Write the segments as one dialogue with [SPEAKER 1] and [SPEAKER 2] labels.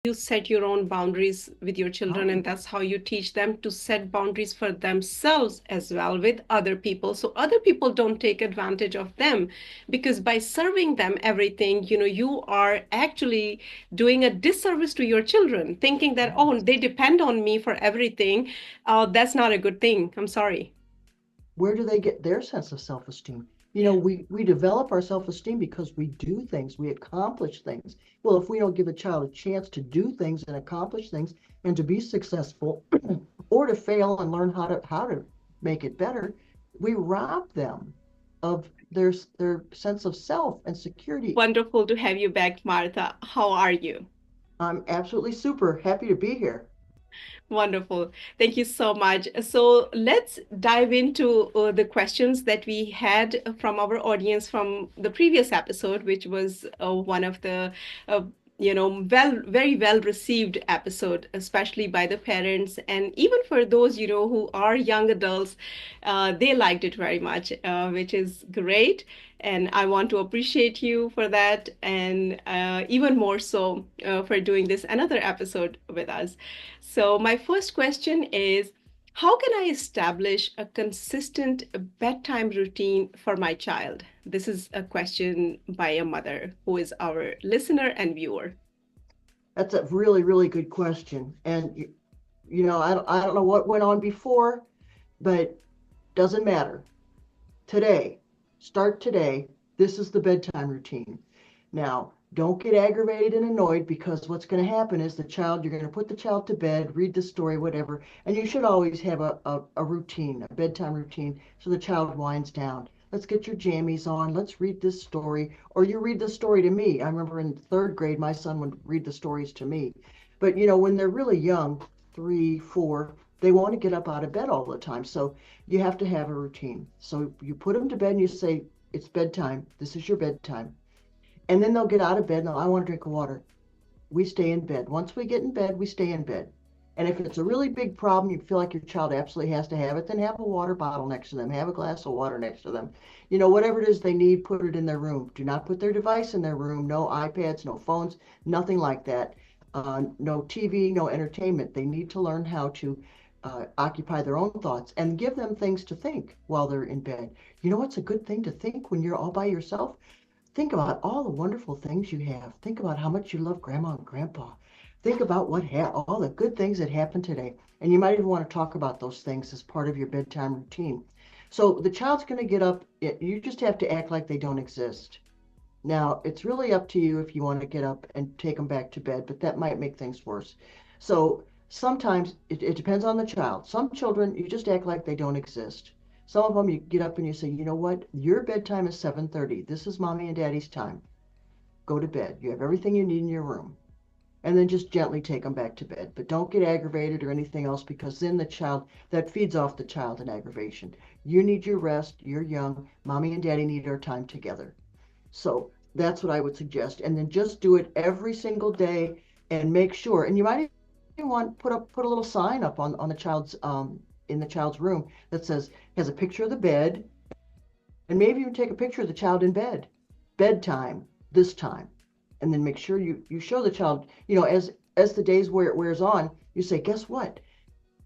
[SPEAKER 1] you set your own boundaries with your children,
[SPEAKER 2] Right.
[SPEAKER 1] and that's how you teach them to set boundaries for themselves as well with other people, so other people don't take advantage of them. Because by serving them everything, you are actually doing a disservice to your children, thinking that, oh,
[SPEAKER 2] Yes.
[SPEAKER 1] they depend on me for everything. That's not a good thing. I'm sorry.
[SPEAKER 2] Where do they get their sense of self-esteem? We develop our self-esteem because we do things, we accomplish things. Well, if we don't give a child a chance to do things and accomplish things and to be successful or to fail and learn how to make it better, we rob them of their sense of self and security.
[SPEAKER 1] Wonderful to have you back, Martha. How are you?
[SPEAKER 2] I'm absolutely super happy to be here.
[SPEAKER 1] Wonderful. Thank you so much. So let's dive into the questions that we had from our audience from the previous episode, which was one of the uh, very well received episode, especially by the parents, and even for those who are young adults. They liked it very much, which is great, and I want to appreciate you for that, and even more so for doing this another episode with us. So, my first question is, how can I establish a consistent bedtime routine for my child? This is a question by a mother who is our listener and viewer.
[SPEAKER 2] That's a really, really good question. And I don't know what went on before, but doesn't matter. Today, start today. This is the bedtime routine. Now, don't get aggravated and annoyed because what's going to happen is you're going to put the child to bed, read the story, whatever, and you should always have a routine, a bedtime routine, so the child winds down. Let's get your jammies on. Let's read this story. Or you read the story to me. I remember in third grade, my son would read the stories to me. But, when they're really young, 3, 4, they want to get up out of bed all the time. So you have to have a routine. So you put them to bed and you say, it's bedtime. This is your bedtime. And then they'll get out of bed and I want to drink water. We stay in bed. Once we get in bed, we stay in bed. And if it's a really big problem, you feel like your child absolutely has to have it, then have a water bottle next to them, have a glass of water next to them. Whatever it is they need, put it in their room. Do not put their device in their room. No iPads, no phones, nothing like that. No TV, no entertainment. They need to learn how to occupy their own thoughts and give them things to think while they're in bed. You know what's a good thing to think when you're all by yourself? Think about all the wonderful things you have. Think about how much you love grandma and grandpa. Think about all the good things that happened today. And you might even want to talk about those things as part of your bedtime routine. So the child's going to get up. You just have to act like they don't exist. Now, it's really up to you if you want to get up and take them back to bed, but that might make things worse. So sometimes it depends on the child. Some children, you just act like they don't exist. Some of them, you get up and you say, you know what? Your bedtime is 7:30. This is mommy and daddy's time. Go to bed. You have everything you need in your room. And then just gently take them back to bed. But don't get aggravated or anything else because then that feeds off the child in aggravation. You need your rest. You're young. Mommy and daddy need our time together. So that's what I would suggest. And then just do it every single day and make sure. And you might even want put a little sign up on the child's in the child's room that has a picture of the bed and maybe even take a picture of the child in bed. Bedtime, this time. And then make sure you show the child, as the days wears on, you say, guess what?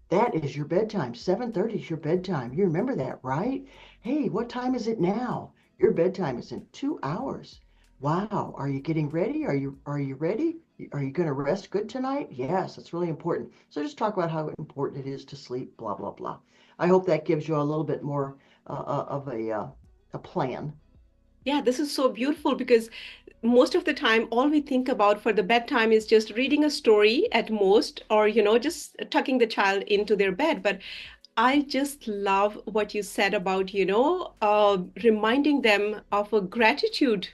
[SPEAKER 2] That is your bedtime. 7:30 is your bedtime. You remember that, right? Hey, what time is it now? Your bedtime is in 2 hours. Wow. Are you getting ready? Are you ready? Are you going to rest good tonight? Yes, it's really important. So just talk about how important it is to sleep, blah, blah, blah. I hope that gives you a little bit more of a plan.
[SPEAKER 1] Yeah, this is so beautiful because most of the time, all we think about for the bedtime is just reading a story at most, or, just tucking the child into their bed. But I just love what you said about, reminding them of a gratitude,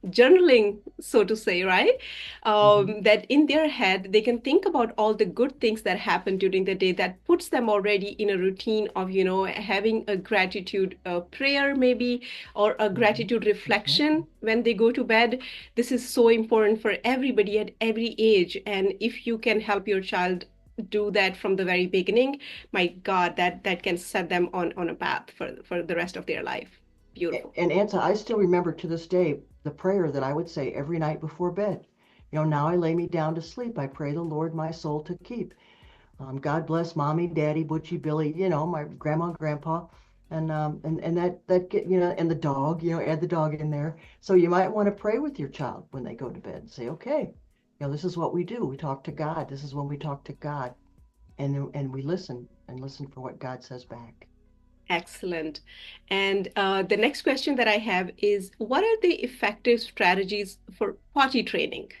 [SPEAKER 1] journaling, so to say, right?
[SPEAKER 2] Mhm.
[SPEAKER 1] That in their head, they can think about all the good things that happened during the day that puts them already in a routine of, having a gratitude prayer, maybe, or a
[SPEAKER 2] Mhm.
[SPEAKER 1] gratitude reflection
[SPEAKER 2] Exactly.
[SPEAKER 1] when they go to bed. This is so important for everybody at every age. And if you can help your child do that from the very beginning, my God, that can set them on a path for the rest of their life. Beautiful.
[SPEAKER 2] And Ansa, I still remember to this day the prayer that I would say every night before bed. Now I lay me down to sleep. I pray the Lord my soul to keep. God bless mommy, daddy, Butchie, Billy, my grandma and grandpa, and that get and the dog, add the dog in there. So you might want to pray with your child when they go to bed and say, okay, this is what we do. We talk to God. This is when we talk to God, and we listen and listen for what God says back.
[SPEAKER 1] Excellent. And the next question that I have is, what are the effective strategies for potty training?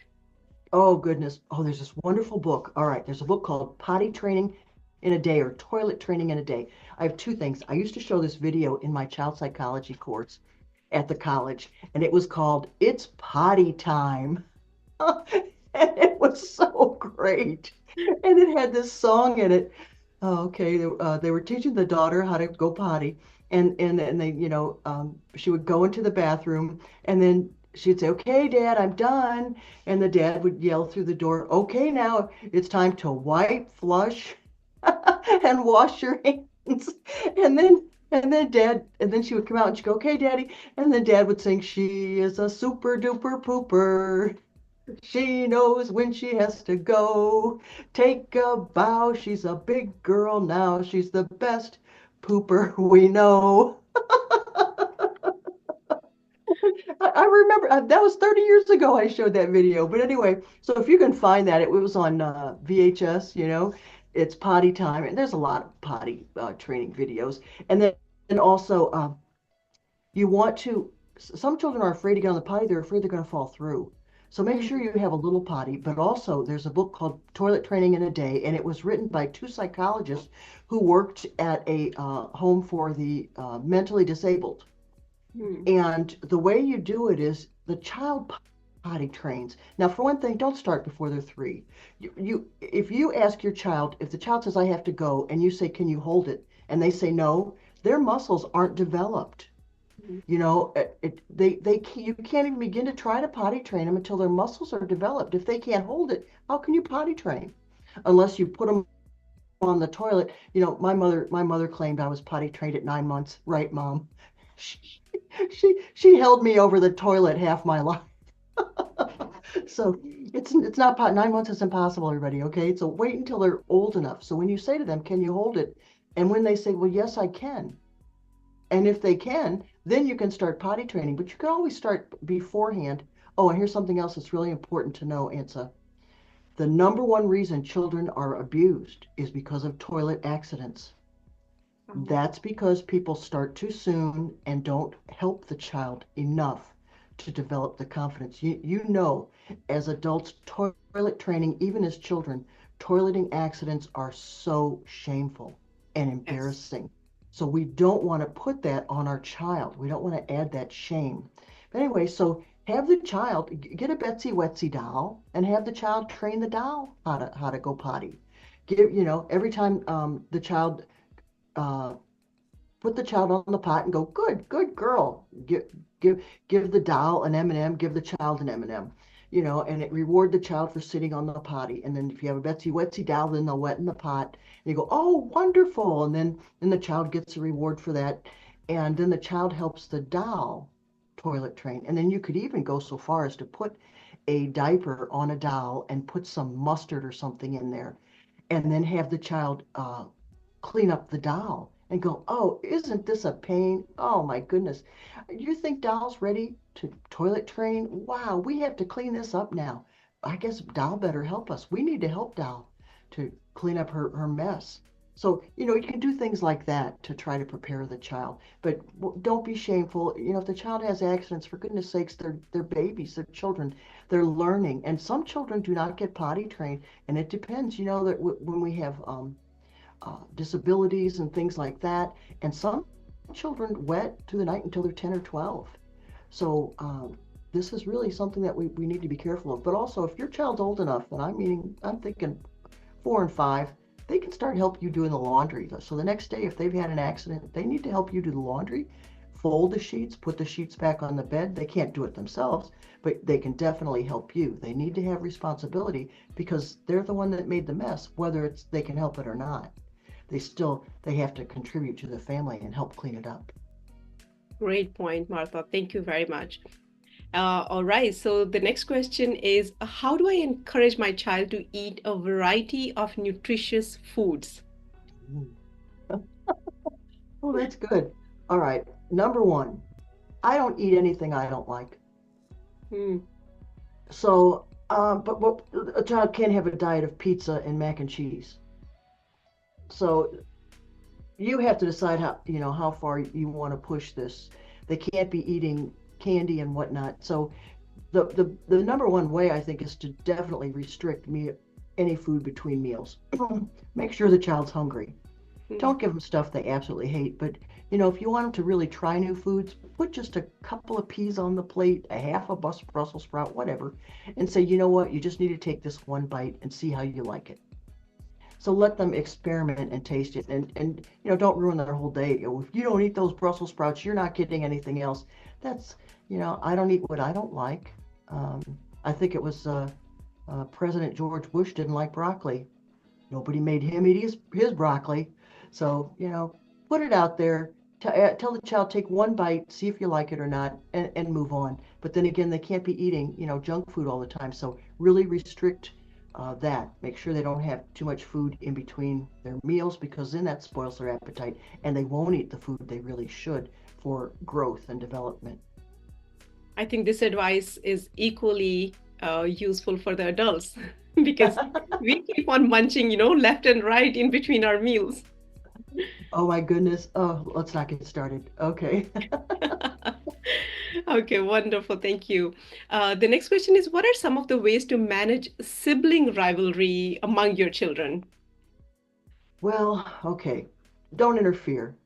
[SPEAKER 2] Oh goodness. Oh, there's this wonderful book. All right, there's a book called Potty Training in a Day or Toilet Training in a Day. I have two things. I used to show this video in my child psychology course at the college, and it was called It's Potty Time. And it was so great. And it had this song in it. Oh, okay, they were teaching the daughter how to go potty, and they, she would go into the bathroom, and then she'd say, "Okay, Dad, I'm done," and the dad would yell through the door, "Okay, now it's time to wipe, flush, and wash your hands," and then she would come out and she'd go, "Okay, Daddy," and then Dad would sing, "She is a super duper pooper. She knows when she has to go. Take a bow. She's a big girl now. She's the best pooper we know." I remember that was 30 years ago I showed that video. But anyway, so if you can find that, it was on VHS, it's potty time. And there's a lot of potty training videos. And then and also, you want to, some children are afraid to get on the potty. They're afraid they're going to fall through. So make sure
[SPEAKER 1] Mhm.
[SPEAKER 2] you have a little potty, but also there's a book called Toilet Training in a Day, and it was written by two psychologists who worked at a home for the mentally disabled.
[SPEAKER 1] Mhm.
[SPEAKER 2] And the way you do it is the child potty trains. Now, for one thing, don't start before they're 3. If you ask your child, if the child says, "I have to go," and you say, "Can you hold it?" and they say no, their muscles aren't developed.
[SPEAKER 1] Mhm.
[SPEAKER 2] You can't even begin to try to potty train them until their muscles are developed. If they can't hold it, how can you potty train? Unless you put them on the toilet. My mother claimed I was potty trained at 9 months. Right, Mom? She, she held me over the toilet half my life. So it's not 9 months is impossible, everybody. Okay, so wait until they're old enough. So when you say to them, "Can you hold it?" and when they say, "Well, yes, I can," and if they can, then you can start potty training. But you can always start beforehand. Oh, and here's something else that's really important to know, Ansa. The number one reason children are abused is because of toilet accidents.
[SPEAKER 1] Oh,
[SPEAKER 2] That's because people start too soon and don't help the child enough to develop the confidence. As adults, toilet training, even as children, toileting accidents are so shameful and
[SPEAKER 1] yes.
[SPEAKER 2] embarrassing. So we don't want to put that on our child. We don't want to add that shame. But anyway, so have the child get a Betsy Wetsy doll and have the child train the doll how to go potty. Every time the child uh, put the child on the pot and go, "Good, good girl." Give the doll an M&M, give the child an M&M, and it reward the child for sitting on the potty. And then if you have a Betsy Wetsy doll, then they'll wet in the pot. And you go, "Oh, wonderful." And then the child gets a reward for that. And then the child helps the doll toilet train. And then you could even go so far as to put a diaper on a doll and put some mustard or something in there, and then have the child clean up the doll and go, "Oh, isn't this a pain? Oh my goodness. You think doll's ready to toilet train? Wow, we have to clean this up now. I guess doll better help us. We need to help doll to clean up her mess." So, you can do things like that to try to prepare the child. But don't be shameful. If the child has accidents, for goodness sakes, they're babies, they're children, they're learning. And some children do not get potty trained. And it depends, that when we have disabilities and things like that. And some children wet through the night until they're 10 or 12. So this is really something that we need to be careful of. But also, if your child's old enough, and I'm thinking 4 and 5, they can start help you doing the laundry. So the next day, if they've had an accident, they need to help you do the laundry, fold the sheets, put the sheets back on the bed. They can't do it themselves, but they can definitely help you. They need to have responsibility because they're the one that made the mess, whether it's they can help it or not. They have to contribute to the family and help clean it up.
[SPEAKER 1] Great point, Martha. Thank you very much. All right. So the next question is, how do I encourage my child to eat a variety of nutritious foods?
[SPEAKER 2] Mm. Oh, that's good. All right. Number one, I don't eat anything I don't like.
[SPEAKER 1] Hmm.
[SPEAKER 2] So, but a child can't have a diet of pizza and mac and cheese. So you have to decide how far you want to push this. They can't be eating candy and whatnot. So the number one way I think is to definitely restrict any food between meals. Make sure the child's hungry.
[SPEAKER 1] Hmm.
[SPEAKER 2] Don't give them stuff they absolutely hate, but if you want them to really try new foods, put just a couple of peas on the plate, a half a Brussels sprout, whatever, and say, you know what, you just need to take this one bite and see how you like it. So let them experiment and taste it, and don't ruin their whole day. If you don't eat those Brussels sprouts, you're not getting anything else. That's I don't eat what I don't like. Um, I think it was President George Bush didn't like broccoli. Nobody made him eat his broccoli. So, put it out there. Tell the child, take one bite, see if you like it or not, and move on. But then again, they can't be eating, junk food all the time. So really restrict that. Make sure they don't have too much food in between their meals because then that spoils their appetite and they won't eat the food they really should for growth and development.
[SPEAKER 1] I think this advice is equally useful for the adults because we keep on munching, left and right in between our meals.
[SPEAKER 2] Oh my goodness. Oh, let's not get started. Okay.
[SPEAKER 1] Okay, wonderful. Thank you. The next question is, what are some of the ways to manage sibling rivalry among your children?
[SPEAKER 2] Well, okay. Don't interfere.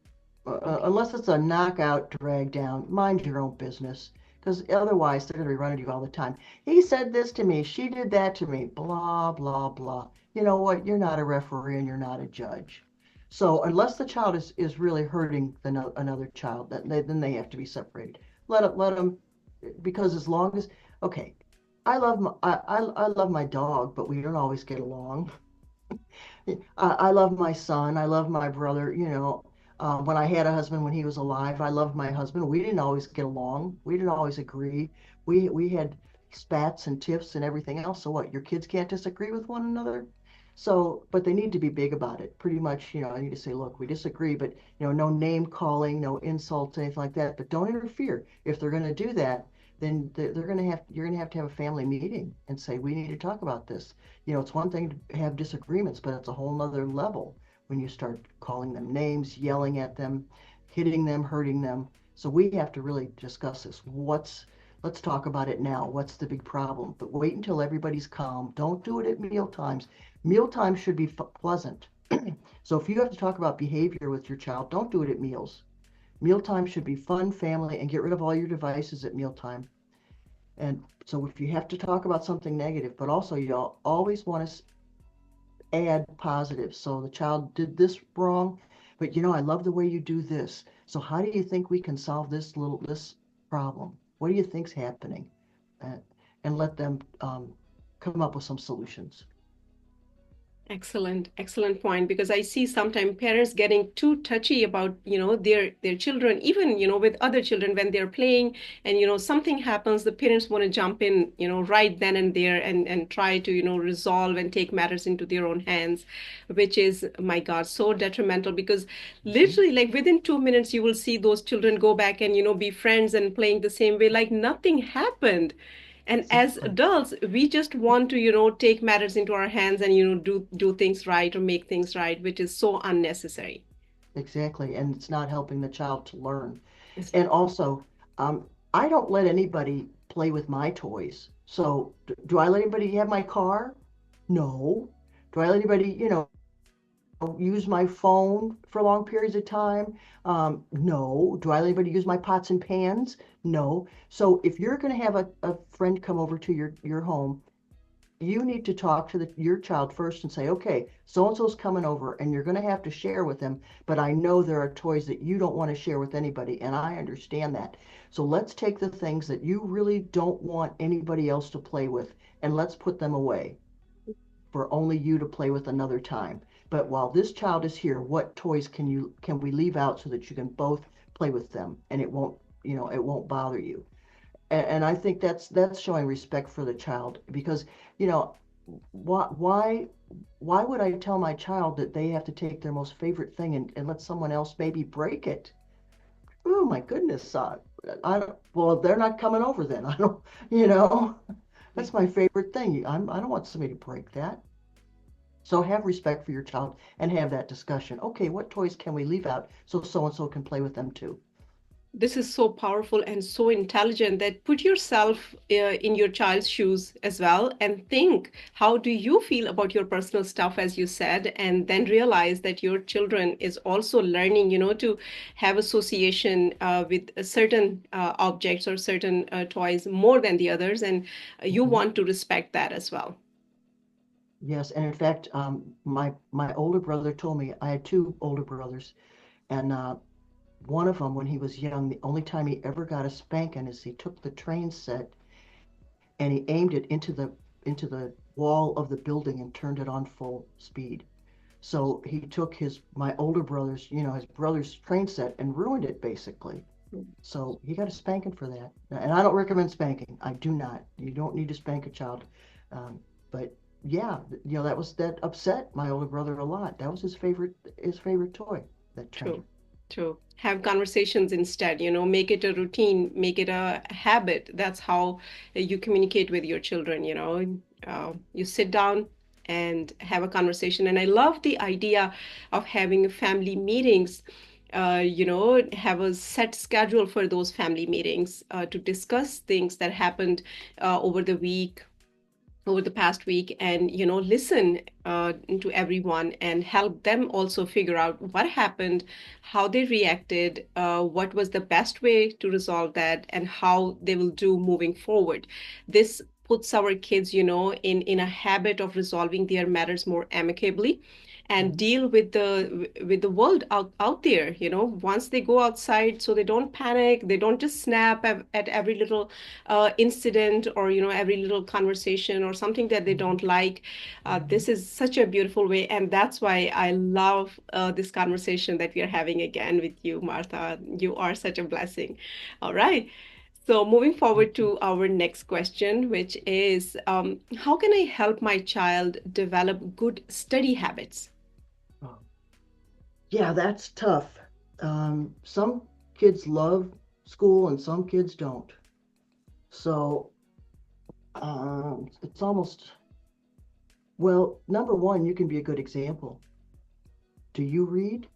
[SPEAKER 1] Okay.
[SPEAKER 2] Unless it's a knockout drag down, mind your own business. Because otherwise, they're going to be running to you all the time. He said this to me. She did that to me. Blah, blah, blah. You know what? You're not a referee and you're not a judge. So unless the child is really hurting another child, then they have to be separated. Let them, because as long as, okay, I love my dog, but we don't always get along. I love my son. I love my brother. When I had a husband when he was alive, I loved my husband. We didn't always get along. We didn't always agree. We had spats and tiffs and everything else. So what? Your kids can't disagree with one another. So, but they need to be big about it. Pretty much, I need to say, look, we disagree, but no name calling, no insults, anything like that. But don't interfere. If they're going to do that, then you're going to have a family meeting and say, we need to talk about this. It's one thing to have disagreements, but it's a whole nother level when you start calling them names, yelling at them, hitting them, hurting them. So we have to really discuss this. Let's talk about it now. What's the big problem? But wait until everybody's calm. Don't do it at meal times. Meal times should be pleasant. So if you have to talk about behavior with your child, don't do it at meals. Mealtime should be fun, family, and get rid of all your devices at mealtime. And so if you have to talk about something negative, but also you always want to add positive. So the child did this wrong, but I love the way you do this. So how do you think we can solve this problem? What do you think's happening? Uh, and let them come up with some solutions.
[SPEAKER 1] Excellent, excellent point. Because I see sometimes parents getting too touchy about, their children, even, with other children when they're playing and, something happens, the parents want to jump in, right then and there and try to, resolve and take matters into their own hands, which is, my God, so detrimental because
[SPEAKER 2] Mhm.
[SPEAKER 1] literally like within 2 minutes, you will see those children go back and, be friends and playing the same way, like nothing happened. And as
[SPEAKER 2] Exactly.
[SPEAKER 1] adults, we just want to, take matters into our hands and, do things right or make things right, which is so unnecessary.
[SPEAKER 2] Exactly. And it's not helping the child to learn.
[SPEAKER 1] It's
[SPEAKER 2] And
[SPEAKER 1] not.
[SPEAKER 2] also, I don't let anybody play with my toys. So do I let anybody have my car? No. Do I let anybody, use my phone for long periods of time? No. Do I let anybody use my pots and pans? No. So if you're going to have a friend come over to your home, you need to talk to your child first and say, okay, so and so's coming over and you're going to have to share with them, but I know there are toys that you don't want to share with anybody, and I understand that. So let's take the things that you really don't want anybody else to play with and let's put them away for only you to play with another time. But while this child is here, what toys can we leave out so that you can both play with them and it won't bother you? And I think that's showing respect for the child because, you know, why why would I tell my child that they have to take their most favorite thing and let someone else maybe break it? Oh my goodness, I don't, well, they're not coming over then. I don't, you know, that's my favorite thing. I don't want somebody to break that. So have respect for your child and have that discussion. Okay, what toys can we leave out so and so can play with them too?
[SPEAKER 1] This is so powerful and so intelligent that put yourself in your child's shoes as well and think, how do you feel about your personal stuff, as you said, and then realize that your children is also learning, to have association with certain objects or certain toys more than the others, and you
[SPEAKER 2] Mhm.
[SPEAKER 1] want to respect that as well.
[SPEAKER 2] Yes, and in fact, my older brother told me I had two older brothers, and one of them, when he was young, the only time he ever got a spanking is he took the train set and he aimed it into the wall of the building and turned it on full speed. So he took his my older brother's, his brother's train set and ruined it basically. So he got a spanking for that. And I don't recommend spanking. I do not. You don't need to spank a child. But yeah, that upset my older brother a lot. That was his favorite toy, that train.
[SPEAKER 1] True, true. Have conversations instead, make it a routine, make it a habit. That's how you communicate with your children. You sit down and have a conversation. And I love the idea of having family meetings. Have a set schedule for those family meetings to discuss things that happened over the week, over the past week, and listen to everyone and help them also figure out what happened, how they reacted, what was the best way to resolve that, and how they will do moving forward. This puts our kids in a habit of resolving their matters more amicably and
[SPEAKER 2] Mhm.
[SPEAKER 1] deal with the world out there, once they go outside, so they don't panic, they don't just snap at every little incident, or every little conversation or something that they don't
[SPEAKER 2] Mhm.
[SPEAKER 1] like. This is such a beautiful way, and that's why I love this conversation that we are having again with you, Martha. You are such a blessing. All right. So moving
[SPEAKER 2] Thank
[SPEAKER 1] forward
[SPEAKER 2] you.
[SPEAKER 1] to our next question, which is, how can I help my child develop good study habits?
[SPEAKER 2] Oh, yeah, that's tough. Some kids love school and some kids don't. So it's almost, well, number one, you can be a good example. Do you read?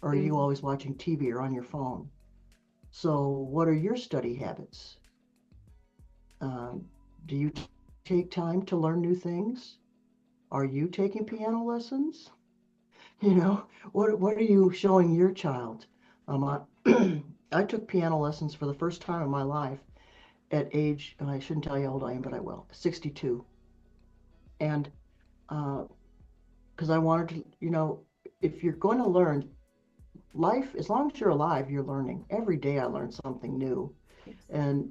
[SPEAKER 2] Or are you
[SPEAKER 1] Mhm.
[SPEAKER 2] always watching TV or on your phone? So, what are your study habits? Um, do you take time to learn new things? Are you taking piano lessons? You know, what are you showing your child? I, I took piano lessons for the first time in my life at age, and I shouldn't tell you how old I am, but I will, 62. And because I wanted to, if you're going to learn life, as long as you're alive, you're learning. Every day I learn something new.
[SPEAKER 1] Yes.
[SPEAKER 2] And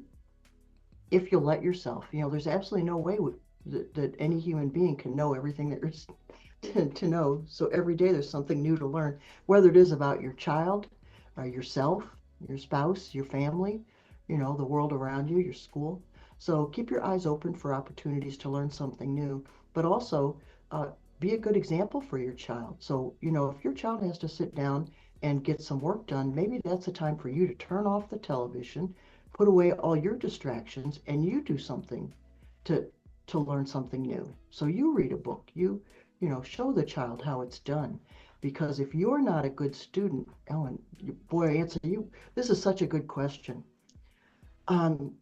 [SPEAKER 2] if you'll let yourself, there's absolutely no way that any human being can know everything there is to know. So every day there's something new to learn, whether it is about your child, yourself, your spouse, your family, the world around you, your school. So keep your eyes open for opportunities to learn something new, but also uh, be a good example for your child. So, if your child has to sit down and get some work done, maybe that's the time for you to turn off the television, put away all your distractions, and you do something to to learn something new. So you read a book, show the child how it's done. Because if you're not a good student, Ellen, boy, answer you, this is such a good question. Um,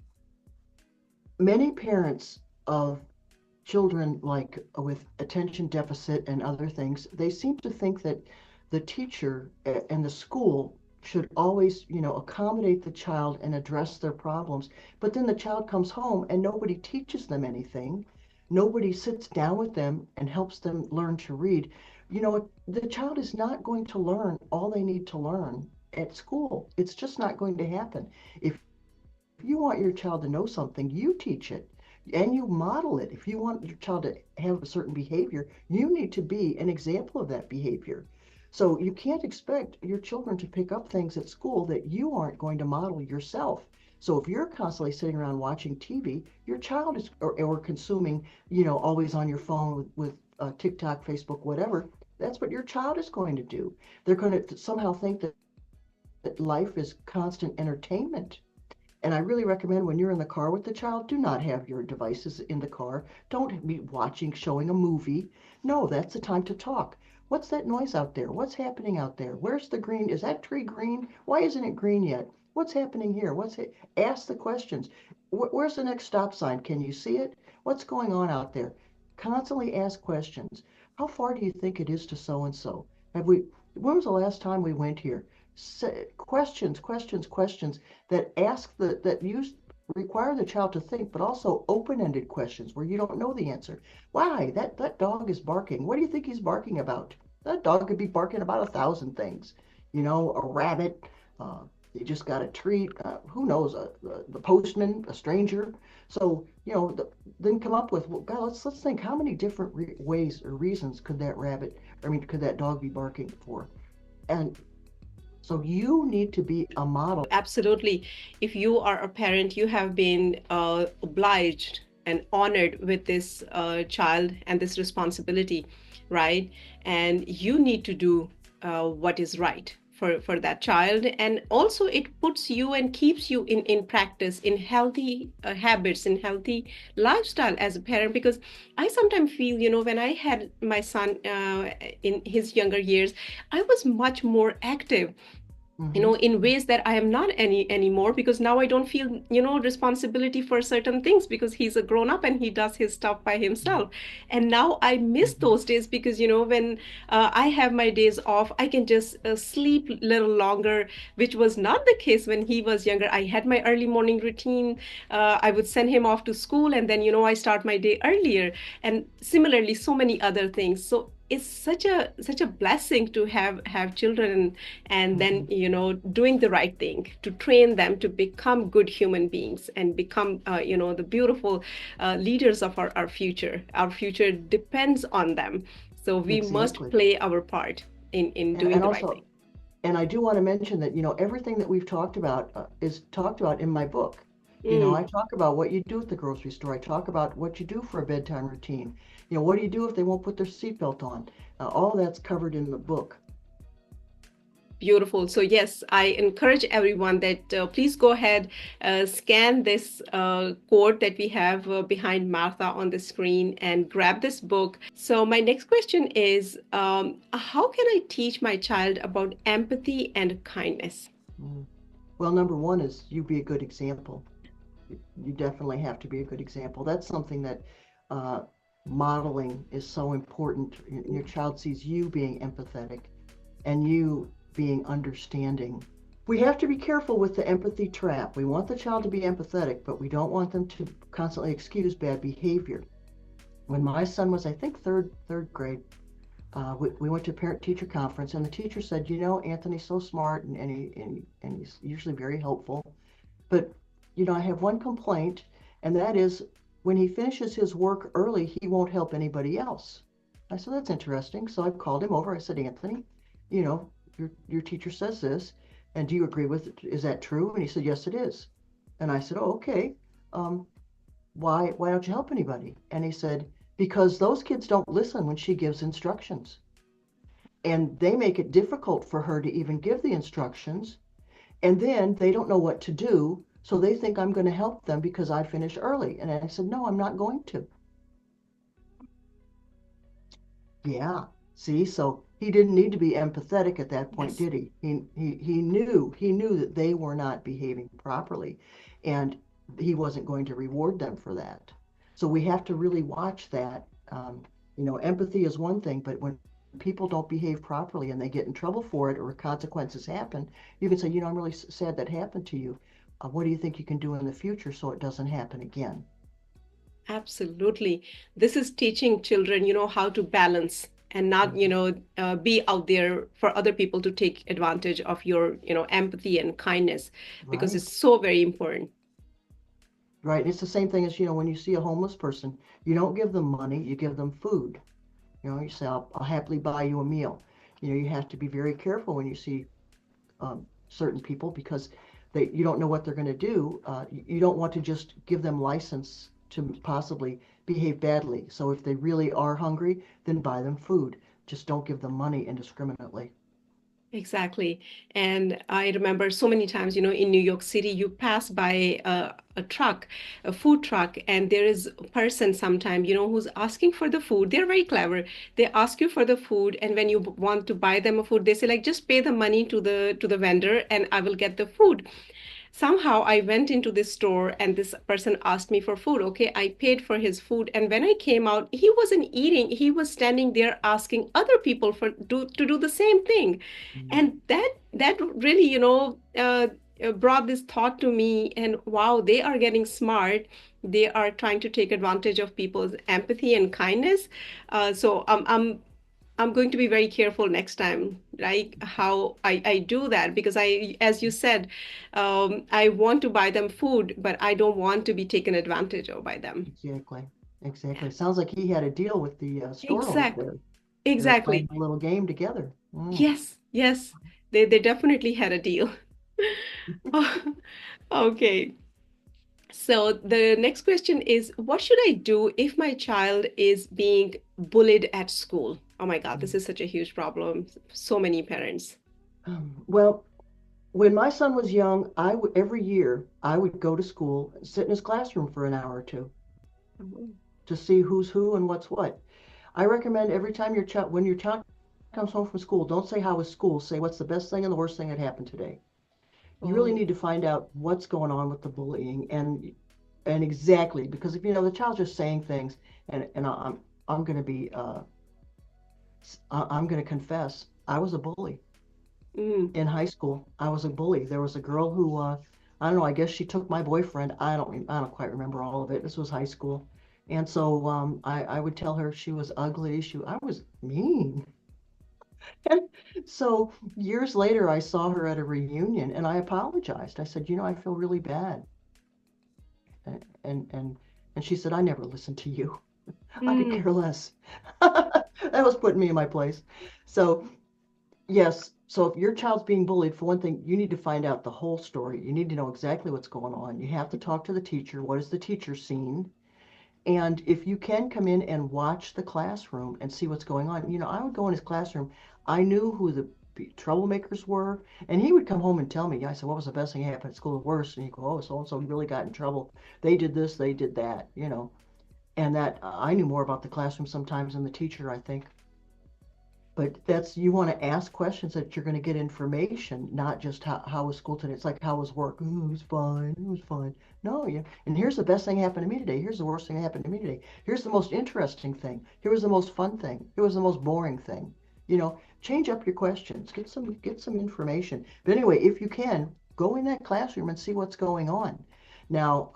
[SPEAKER 2] Many parents of children like with attention deficit and other things, they seem to think that the teacher and the school should always, accommodate the child and address their problems. But then the child comes home and nobody teaches them anything. Nobody sits down with them and helps them learn to read. The child is not going to learn all they need to learn at school. It's just not going to happen. If you want your child to know something, you teach it and you model it. If you want your child to have a certain behavior, you need to be an example of that behavior. So you can't expect your children to pick up things at school that you aren't going to model yourself. So if you're constantly sitting around watching TV, your child is, or consuming, always on your phone with TikTok, Facebook, whatever, that's what your child is going to do. They're going to somehow think that life is constant entertainment. And I really recommend when you're in the car with the child, do not have your devices in the car. Don't be watching, showing a movie. No, that's the time to talk. What's that noise out there? What's happening out there? Where's the green? Is that tree green? Why isn't it green yet? What's happening here? Ask the questions. Where's the next stop sign? Can you see it? What's going on out there? Constantly ask questions. How far do you think it is to so and so? When was the last time we went here? Questions, questions, questions that require the child to think, but also open-ended questions where you don't know the answer. Why? That dog is barking. What do you think he's barking about? That dog could be barking about 1,000 things. A rabbit. He just got a treat. Who knows? The postman, a stranger. So then come up with, well, God, let's think. How many different ways or reasons could could that dog be barking for? And so you need to be a model.
[SPEAKER 1] Absolutely. If you are a parent, you have been obliged and honored with this child and this responsibility, right? And you need to do what is right for that child. And also, it puts you and keeps you in practice, in healthy habits, in healthy lifestyle as a parent. Because I sometimes feel, when I had my son in his younger years, I was much more active,
[SPEAKER 2] Mm-hmm.
[SPEAKER 1] in ways that I am not anymore, because now I don't feel, responsibility for certain things, because he's a grown up and he does his stuff by himself. And now I miss
[SPEAKER 2] Mm-hmm.
[SPEAKER 1] those days, because when I have my days off, I can just sleep a little longer, which was not the case when he was younger. I had my early morning routine. I would send him off to school, and then I start my day earlier, and similarly so many other things. So it's such a blessing to have children, and then
[SPEAKER 2] Mm-hmm.
[SPEAKER 1] doing the right thing to train them to become good human beings and become the beautiful leaders of our future. Our future depends on them, so we must
[SPEAKER 2] Exactly.
[SPEAKER 1] play our part in
[SPEAKER 2] And
[SPEAKER 1] doing
[SPEAKER 2] and
[SPEAKER 1] the right thing.
[SPEAKER 2] also, and I do want to mention that everything that we've talked about is talked about in my book. I
[SPEAKER 1] Mm.
[SPEAKER 2] talk about what you do at the grocery store. I talk about what you do for a bedtime routine. What do you do if they won't put their seatbelt on? All that's covered in the book.
[SPEAKER 1] Beautiful. So yes, I encourage everyone that please go ahead, scan this code that we have behind Martha on the screen, and grab this book. So my next question is, how can I teach my child about empathy and kindness?
[SPEAKER 2] Mm. Well, number one is you be a good example. You definitely have to be a good example. That's something that uh, modeling is so important. Your child sees you being empathetic and you being understanding. We have to be careful with the empathy trap. We want the child to be empathetic, but we don't want them to constantly excuse bad behavior. When my son was, I think, third grade, we went to a parent-teacher conference, and the teacher said, Anthony's so smart, and he's usually very helpful. But, I have one complaint, and that is when he finishes his work early, he won't help anybody else. I said, that's interesting. So I called him over. I said, Anthony, you know, your teacher says this, and do you agree with it? Is that true? And he said, yes, it is. And I said, oh, okay. Um, why don't you help anybody? And he said, because those kids don't listen when she gives instructions. And they make it difficult for her to even give the instructions. And then they don't know what to do. So they think I'm going to help them because I finished early. And I said, no, I'm not going to. Yeah. See, so he didn't need to be empathetic at that point,
[SPEAKER 1] Yes.
[SPEAKER 2] did he? He knew that they were not behaving properly, and he wasn't going to reward them for that. So we have to really watch that. Empathy is one thing, but when people don't behave properly and they get in trouble for it or consequences happen, you can say, I'm really sad that happened to you. What do you think you can do in the future so it doesn't happen again?
[SPEAKER 1] Absolutely. This is teaching children, how to balance and not,
[SPEAKER 2] Mhm.
[SPEAKER 1] be out there for other people to take advantage of your, empathy and kindness, because
[SPEAKER 2] Right.
[SPEAKER 1] it's so very important.
[SPEAKER 2] Right. It's the same thing as, when you see a homeless person, you don't give them money, you give them food. You say, I'll happily buy you a meal. You have to be very careful when you see certain people because you don't know what they're going to do. You don't want to just give them license to possibly behave badly. So if they really are hungry, then buy them food. Just don't give them money indiscriminately.
[SPEAKER 1] Exactly. And I remember so many times, in New York City, you pass by a truck, a food truck, and there is a person sometime, who's asking for the food. They're very clever. They ask you for the food, and when you want to buy them a food, they say like, just pay the money to the vendor, and I will get the food. Somehow I went into this store and this person asked me for food. Okay, I paid for his food. And when I came out, he wasn't eating. He was standing there asking other people to do the same thing.
[SPEAKER 2] Mm.
[SPEAKER 1] And that really, brought this thought to me. And wow, they are getting smart. They are trying to take advantage of people's empathy and kindness. So I'm going to be very careful next time, right? How I do that because as you said, I want to buy them food, but I don't want to be taken advantage of by them.
[SPEAKER 2] Exactly.
[SPEAKER 1] Yeah.
[SPEAKER 2] Exactly. Sounds like he had a deal with the store owner
[SPEAKER 1] Exactly.
[SPEAKER 2] there. They were playing
[SPEAKER 1] Exactly.
[SPEAKER 2] a little game together.
[SPEAKER 1] Yes. Yes. They definitely had a deal. Okay. So the next question is, what should I do if my child is being bullied at school? Oh my God, this is such a huge problem. So many parents.
[SPEAKER 2] Well, when my son was young, every year I would go to school and sit in his classroom for an hour or two
[SPEAKER 1] Mhm.
[SPEAKER 2] to see who's who and what's what. I recommend every time when your child comes home from school, don't say how was school, say what's the best thing and the worst thing that happened today. You really
[SPEAKER 1] Oh.
[SPEAKER 2] need to find out what's going on with the bullying and exactly because if you know the child's just saying things and I'm going to be I'm going to confess I was a bully
[SPEAKER 1] Mm.
[SPEAKER 2] in high school. I was a bully. There was a girl who I don't know. I guess she took my boyfriend. I don't quite remember all of it. This was high school, and so I would tell her she was ugly. I was mean. And so years later, I saw her at a reunion, and I apologized. I said, you know, I feel really bad, and and and she said, I never listened to you. I could
[SPEAKER 1] Mm.
[SPEAKER 2] care less. That was putting me in my place. So yes. So if your child's being bullied, for one thing, you need to find out the whole story. You need to know exactly what's going on. You have to talk to the teacher. What is the teacher seen? And if you can come in and watch the classroom and see what's going on, you know, I would go in his classroom. I knew who the troublemakers were, and he would come home and tell me. I said, "What was the best thing that happened at school? The worst?" And he'd go, "Oh, so and so really got in trouble. They did this, they did that, you know." And that I knew more about the classroom sometimes than the teacher, I think. But that's you want to ask questions that you're going to get information, not just how was school today. It's like how was work? It was fine. It was fine. No, yeah. And here's the best thing happened to me today. Here's the worst thing that happened to me today. Here's the most interesting thing. Here was the most fun thing. Here was the most boring thing. You know, change up your questions. Get some information. But anyway, if you can, go in that classroom and see what's going on. Now,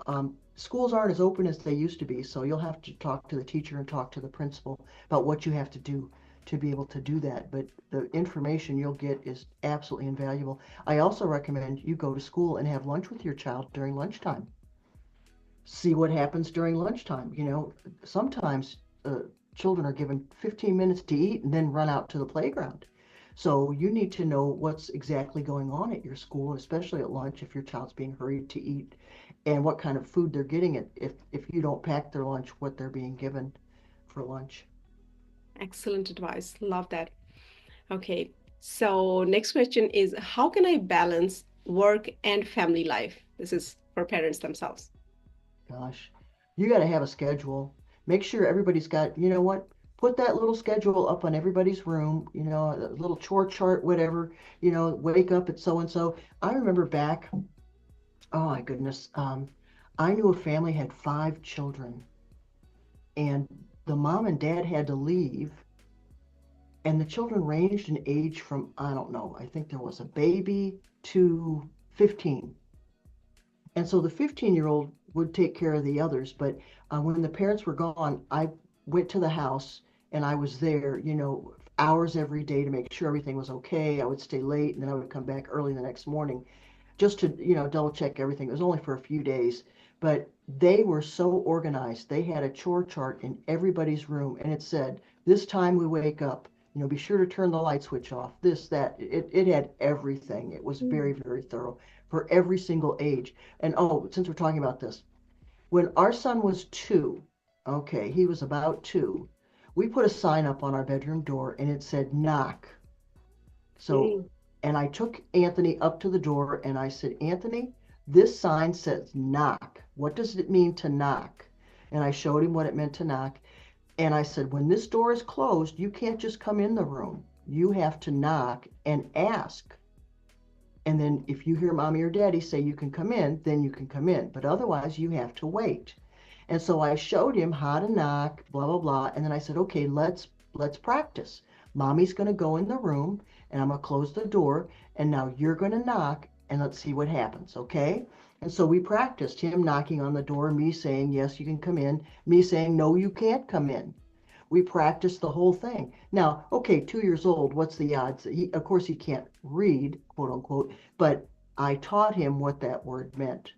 [SPEAKER 2] schools aren't as open as they used to be, so you'll have to talk to the teacher and talk to the principal about what you have to do to be able to do that. But the information you'll get is absolutely invaluable. I also recommend you go to school and have lunch with your child during lunchtime. See what happens during lunchtime. You know, sometimes children are given 15 minutes to eat and then run out to the playground. So you need to know what's exactly going on at your school, especially at lunch if your child's being hurried to eat and what kind of food they're getting it if you don't pack their lunch, what they're being given for lunch.
[SPEAKER 1] Excellent advice. Love that. Okay. So next question is, how can I balance work and family life? This is for parents themselves.
[SPEAKER 2] Gosh, you got to have a schedule. Make sure everybody's got, you know what? Put that little schedule up on everybody's room, you know, a little chore chart, whatever, you know, wake up at so and so. I remember back, oh my goodness, I knew a family had 5 children, and the mom and dad had to leave, and the children ranged in age from, I don't know, I think there was a baby to 15. And so the 15-year-old would take care of the others. But when the parents were gone, I went to the house and I was there, you know, hours every day to make sure everything was okay. I would stay late and then I would come back early the next morning just to, you know, double check everything. It was only for a few days, but they were so organized. They had a chore chart in everybody's room and it said, this time we wake up, you know, be sure to turn the light switch off, this, that. It had everything. It was very,
[SPEAKER 1] Mm.
[SPEAKER 2] very thorough. for every single age. And oh, since we're talking about this, when our son was 2, okay, he was about 2, we put a sign up on our bedroom door and it said knock. So,
[SPEAKER 1] Mm,
[SPEAKER 2] and I took Anthony up to the door and I said, Anthony, this sign says knock. What does it mean to knock? And I showed him what it meant to knock. And I said, when this door is closed, you can't just come in the room. You have to knock and ask. And then if you hear mommy or daddy say you can come in, then you can come in. But otherwise, you have to wait. And so I showed him how to knock, blah, blah, blah. And then I said, okay, let's practice. Mommy's going to go in the room and I'm going to close the door. And now you're going to knock and let's see what happens. Okay. And so we practiced him knocking on the door, me saying, yes, you can come in, me saying, no, you can't come in. We practiced the whole thing. Now, okay, 2 years old, what's the odds? Of course, he can't read, quote unquote, but I taught him what that word meant.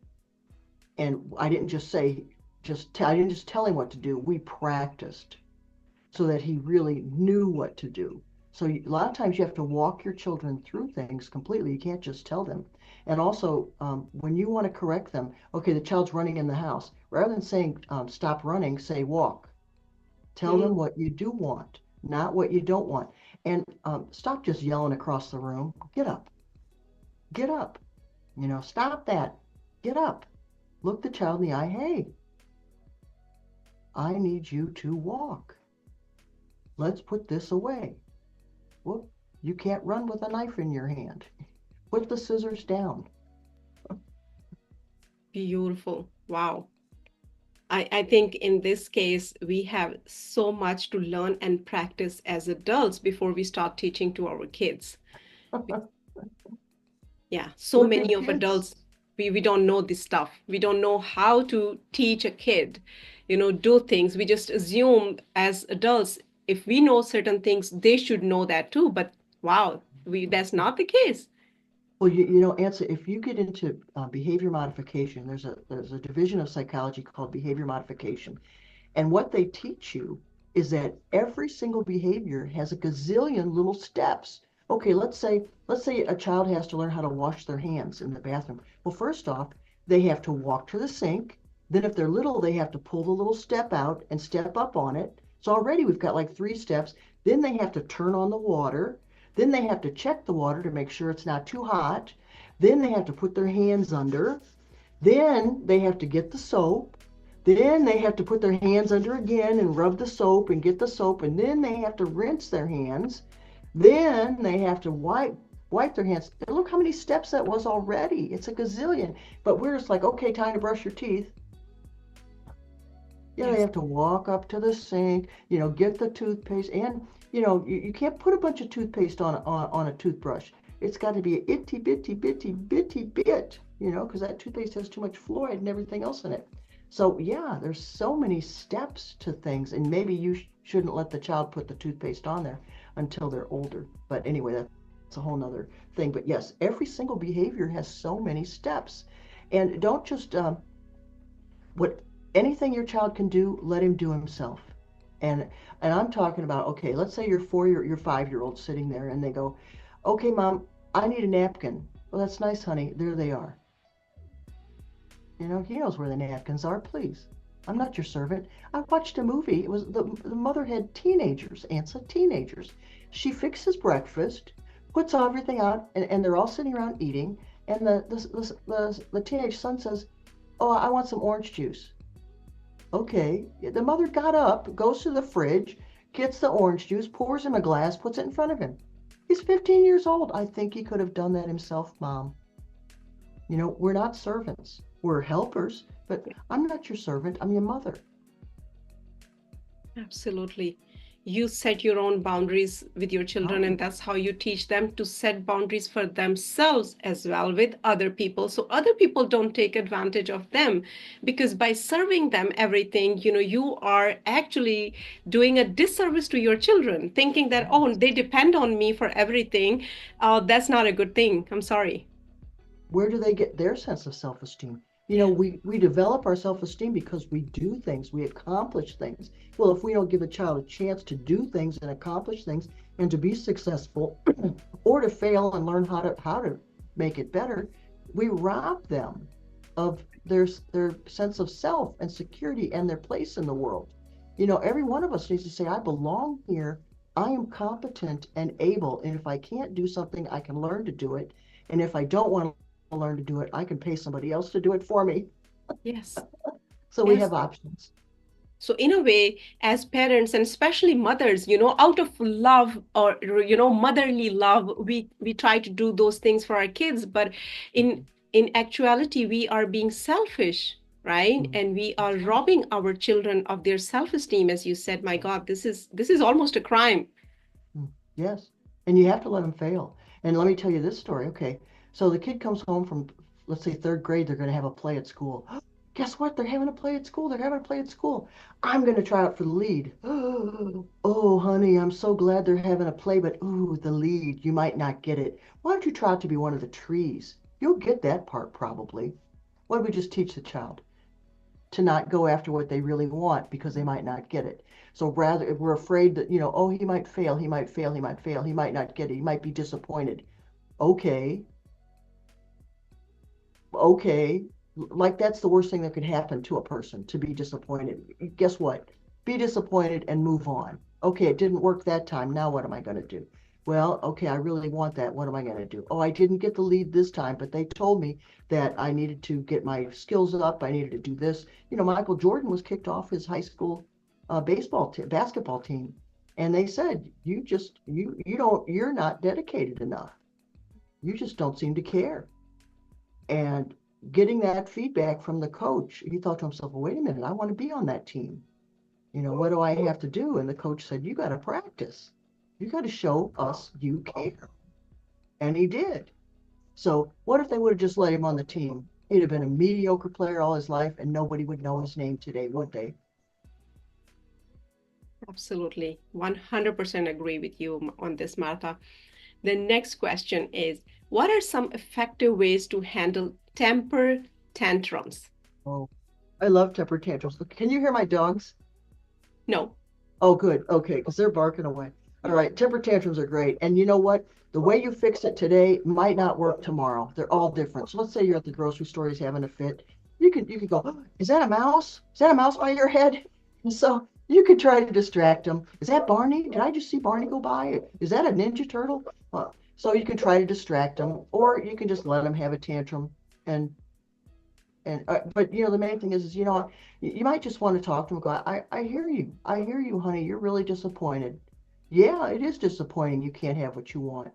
[SPEAKER 2] And I didn't just say, I didn't just tell him what to do. We practiced so that he really knew what to do. So a lot of times you have to walk your children through things completely. You can't just tell them. And also, when you want to correct them, okay, the child's running in the house. Rather than saying stop running, say walk. Tell them
[SPEAKER 1] mm.
[SPEAKER 2] what you do want, not what you don't want. And stop just yelling across the room. Get up. Get up. Stop that. Get up. Look the child in the eye. Hey, I need you to walk. Let's put this away. Well, you can't run with a knife in your hand. Put the scissors down.
[SPEAKER 1] Beautiful. Wow. I think in this case, we have so much to learn and practice as adults before we start teaching to our kids. Yeah, so
[SPEAKER 2] We're
[SPEAKER 1] many
[SPEAKER 2] good
[SPEAKER 1] of
[SPEAKER 2] kids.
[SPEAKER 1] adults, we don't know this stuff. We don't know how to teach a kid, do things. We just assume as adults, if we know certain things, they should know that too. But wow, that's not the case.
[SPEAKER 2] Well, Ansa, if you get into behavior modification, there's a division of psychology called behavior modification. And what they teach you is that every single behavior has a gazillion little steps. Okay, let's say a child has to learn how to wash their hands in the bathroom. Well, first off, they have to walk to the sink. Then if they're little, they have to pull the little step out and step up on it. So already we've got like 3 steps. Then they have to turn on the water. Then they have to check the water to make sure it's not too hot. Then they have to put their hands under. Then they have to get the soap. Then they have to put their hands under again and rub the soap and get the soap. And then they have to rinse their hands. Then they have to wipe their hands. And look how many steps that was already. It's a gazillion. But we're just like, okay, time to brush your teeth. Yeah, they
[SPEAKER 1] Yes.
[SPEAKER 2] have to walk up to the sink, get the toothpaste. And, you can't put a bunch of toothpaste on a toothbrush. It's got to be a itty bitty bitty bitty bit, because that toothpaste has too much fluoride and everything else in it. So yeah, there's so many steps to things, and maybe you shouldn't let the child put the toothpaste on there until they're older. But anyway, that's a whole nother thing. But yes, every single behavior has so many steps, and don't just what anything your child can do, let him do himself. And I'm talking about, okay, let's say your 5-year old sitting there and they go, okay, mom, I need a napkin. Well, that's nice, honey. There they are. He knows where the napkins are, please. I'm not your servant. I watched a movie. It was the mother had teenagers, Ansa, teenagers. She fixes breakfast, puts everything out, and they're all sitting around eating. And the teenage son says, oh, I want some orange juice. Okay. The mother got up, goes to the fridge, gets the orange juice, pours him a glass, puts it in front of him. He's 15 years old. I think he could have done that himself, Mom. We're not servants. We're helpers, but I'm not your servant. I'm your mother.
[SPEAKER 1] Absolutely. You set your own boundaries with your children, and
[SPEAKER 2] Right.
[SPEAKER 1] that's how you teach them to set boundaries for themselves as well with other people. So other people don't take advantage of them because by serving them everything, you are actually doing a disservice to your children, thinking that, oh,
[SPEAKER 2] Yes.
[SPEAKER 1] they depend on me for everything. That's not a good thing. I'm sorry.
[SPEAKER 2] Where do they get their sense of self-esteem?
[SPEAKER 1] Yeah.
[SPEAKER 2] We develop our self-esteem because we do things, we accomplish things. Well, if we don't give a child a chance to do things and accomplish things and to be successful or to fail and learn how to make it better, we rob them of their sense of self and security and their place in the world. Every one of us needs to say, I belong here. I am competent and able. And if I can't do something, I can learn to do it. And if I don't want to learn to do it, I can pay somebody else to do it for me.
[SPEAKER 1] Yes.
[SPEAKER 2] So we
[SPEAKER 1] Yes.
[SPEAKER 2] have options.
[SPEAKER 1] So in a way, as parents and especially mothers, out of love or motherly love, we try to do those things for our kids, but in
[SPEAKER 2] Mhm.
[SPEAKER 1] in actuality, we are being selfish, right?
[SPEAKER 2] Mhm.
[SPEAKER 1] And we are
[SPEAKER 2] That's right.
[SPEAKER 1] robbing our children of their self-esteem, as you said. My God, this is almost a crime.
[SPEAKER 2] Mm. Yes. And you have to let them fail. And let me tell you this story. Okay. So the kid comes home from, let's say, third grade, they're going to have a play at school. Guess what? They're having a play at school. They're having a play at school. I'm going to try out for the lead. Oh, honey, I'm so glad they're having a play, but ooh, the lead, you might not get it. Why don't you try out to be one of the trees? You'll get that part probably. What do we just teach the child? To not go after what they really want because they might not get it. So rather, if we're afraid that, oh, he might fail, he might fail, he might fail, he might not get it, he might be disappointed. Okay, okay. Like that's the worst thing that could happen to a person, to be disappointed. Guess what? Be disappointed and move on. Okay, it didn't work that time. Now what am I going to do? Well, okay, I really want that. What am I going to do? Oh, I didn't get the lead this time, but they told me that I needed to get my skills up. I needed to do this. Michael Jordan was kicked off his high school basketball team, and they said, you're not dedicated enough. You just don't seem to care. And getting that feedback from the coach, he thought to himself, well, wait a minute, I want to be on that team. What do I have to do? And the coach said, you got to practice. You got to show us you care. And he did. So what if they would have just let him on the team? He'd have been a mediocre player all his life and nobody would know his name today, would they?
[SPEAKER 1] Absolutely. 100% agree with you on this, Martha. The next question is, what are some effective ways to handle temper tantrums?
[SPEAKER 2] Oh, I love temper tantrums. Can you hear my dogs?
[SPEAKER 1] No.
[SPEAKER 2] Oh, good. Okay, because they're barking away. All right, temper tantrums are great. And you know what? The way you fix it today might not work tomorrow. They're all different. So let's say you're at the grocery store, he's having a fit. You can go, oh, is that a mouse? Is that a mouse by your head? And so you could try to distract him. Is that Barney? Did I just see Barney go by? Is that a Ninja Turtle? So you can try to distract him, or you can just let him have a tantrum and but the main thing is you might just want to talk to him and go, I hear you, honey, you're really disappointed. Yeah, it is disappointing you can't have what you want.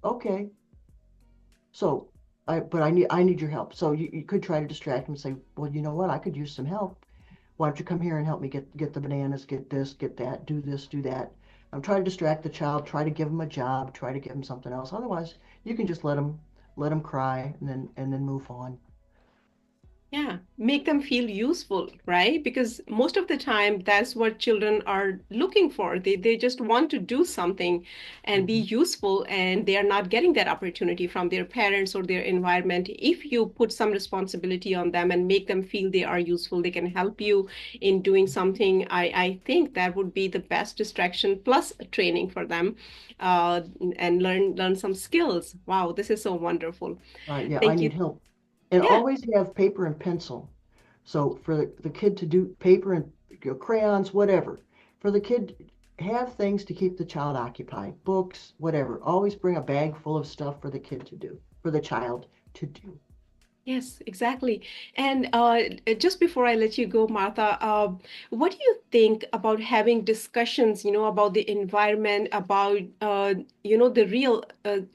[SPEAKER 2] Okay, so I need your help. So you could try to distract him and say, well, you know what, I could use some help. Why don't you come here and help me get the bananas, get this, get that, do this, do that. I'm trying to distract the child, try to give him a job, try to give him something else. Otherwise you can just let him cry and then move on.
[SPEAKER 1] Yeah, make them feel useful, right? Because most of the time, that's what children are looking for. They just want to do something and be
[SPEAKER 2] Mhm.
[SPEAKER 1] useful, and they are not getting that opportunity from their parents or their environment. If you put some responsibility on them and make them feel they are useful, they can help you in doing something. I think that would be the best distraction plus training for them, uh, and learn some skills. Wow, this is so wonderful.
[SPEAKER 2] Right, yeah, I
[SPEAKER 1] Thank
[SPEAKER 2] need
[SPEAKER 1] you.
[SPEAKER 2] help. And
[SPEAKER 1] Yeah.
[SPEAKER 2] always have paper and pencil. So for the kid to do paper and crayons, whatever. For the kid, have things to keep the child occupied, books, whatever. Always bring a bag full of stuff for the kid to do, for the child to do.
[SPEAKER 1] Yes, exactly. And just before I let you go, Martha, what do you think about having discussions, about the environment, about, the real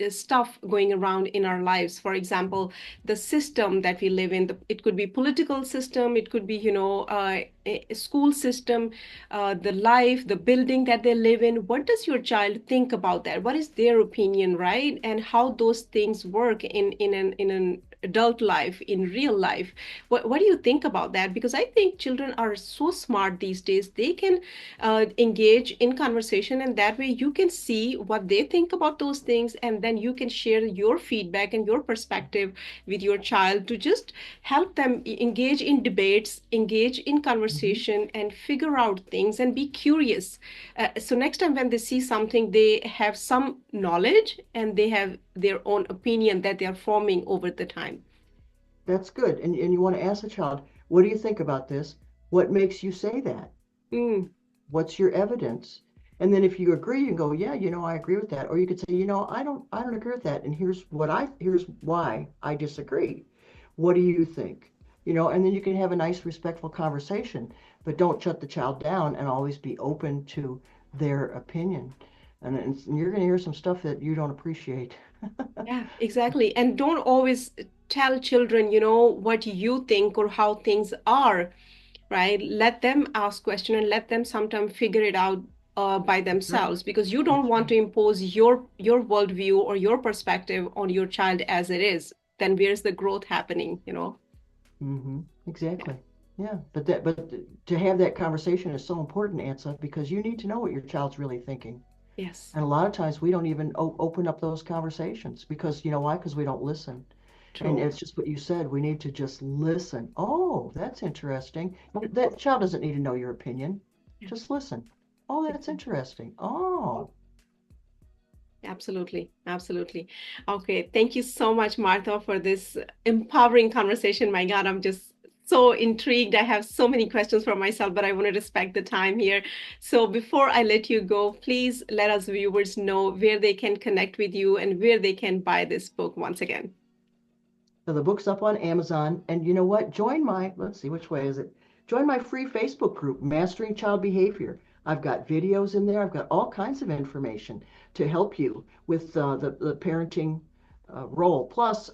[SPEAKER 1] stuff going around in our lives? For example, the system that we live in, it could be political system, it could be, a school system, the life, the building that they live in. What does your child think about that? What is their opinion, right? And how those things work in an adult life, in real life. What do you think about that? Because I think children are so smart these days. They can engage in conversation, and that way you can see what they think about those things, and then you can share your feedback and your perspective with your child to just help them engage in debates, engage in
[SPEAKER 2] Mhm.
[SPEAKER 1] conversation, and figure out things and be curious. So next time when they see something, they have some knowledge and their own opinion that they are forming over the time.
[SPEAKER 2] That's good. And you want to ask the child, what do you think about this? What makes you say that?
[SPEAKER 1] Mm,
[SPEAKER 2] What's your evidence? And then if you agree, you can go, yeah, I agree with that. Or you could say, I don't agree with that. And here's why I disagree. What do you think? And then you can have a nice, respectful conversation, but don't shut the child down and always be open to their opinion. And you're going to hear some stuff that you don't appreciate.
[SPEAKER 1] yeah, exactly. And don't always tell children, what you think or how things are, right? Let them ask questions and let them sometimes figure it out by
[SPEAKER 2] That's right.
[SPEAKER 1] themselves, because you don't
[SPEAKER 2] That's
[SPEAKER 1] want
[SPEAKER 2] right.
[SPEAKER 1] to impose your worldview or your perspective on your child as it is. Then where's the growth happening?
[SPEAKER 2] Mm-hmm.
[SPEAKER 1] Yeah.
[SPEAKER 2] Exactly. Yeah, but to have that conversation is so important, Ansa, because you need to know what your child's really thinking.
[SPEAKER 1] Yes,
[SPEAKER 2] And a lot of times we don't even open up those conversations because you know why? Because we don't listen. And
[SPEAKER 1] true.
[SPEAKER 2] it's just what you said. We need to just listen. Oh, that's interesting. That child doesn't need to know your opinion.
[SPEAKER 1] Yeah.
[SPEAKER 2] Just listen. Oh, that's interesting. Oh,
[SPEAKER 1] Absolutely, absolutely. Okay, thank you so much, Martha, for this empowering conversation. My God, I'm just so intrigued. I have so many questions for myself, but I want to respect the time here. So before I let you go, please let us viewers know where they can connect with you and where they can buy this book once again.
[SPEAKER 2] so the book's up on Amazon. And you know what? Let's see, which way is it? Join my free Facebook group, Mastering Child Behavior. I've got videos in there. I've got all kinds of information to help you with the parenting role. Plus,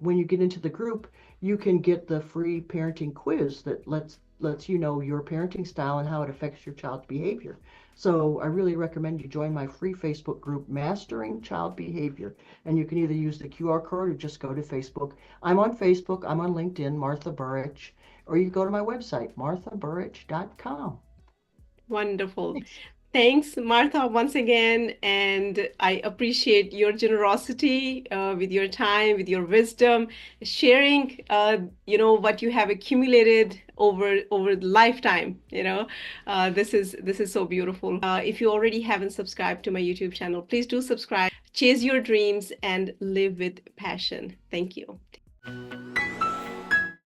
[SPEAKER 2] when you get into the group, you can get the free parenting quiz that lets you know your parenting style and how it affects your child's behavior. So I really recommend you join my free Facebook group, Mastering Child Behavior. And you can either use the QR code or just go to Facebook. I'm on Facebook, I'm on LinkedIn, Martha Burich, or you go to my website, marthaburich.com.
[SPEAKER 1] Wonderful.
[SPEAKER 2] Thanks.
[SPEAKER 1] Thanks, Martha, once again. And I appreciate your generosity with your time, with your wisdom, sharing, what you have accumulated over the lifetime. This is so beautiful. If you already haven't subscribed to my YouTube channel, please do subscribe. Chase your dreams and live with passion. Thank you.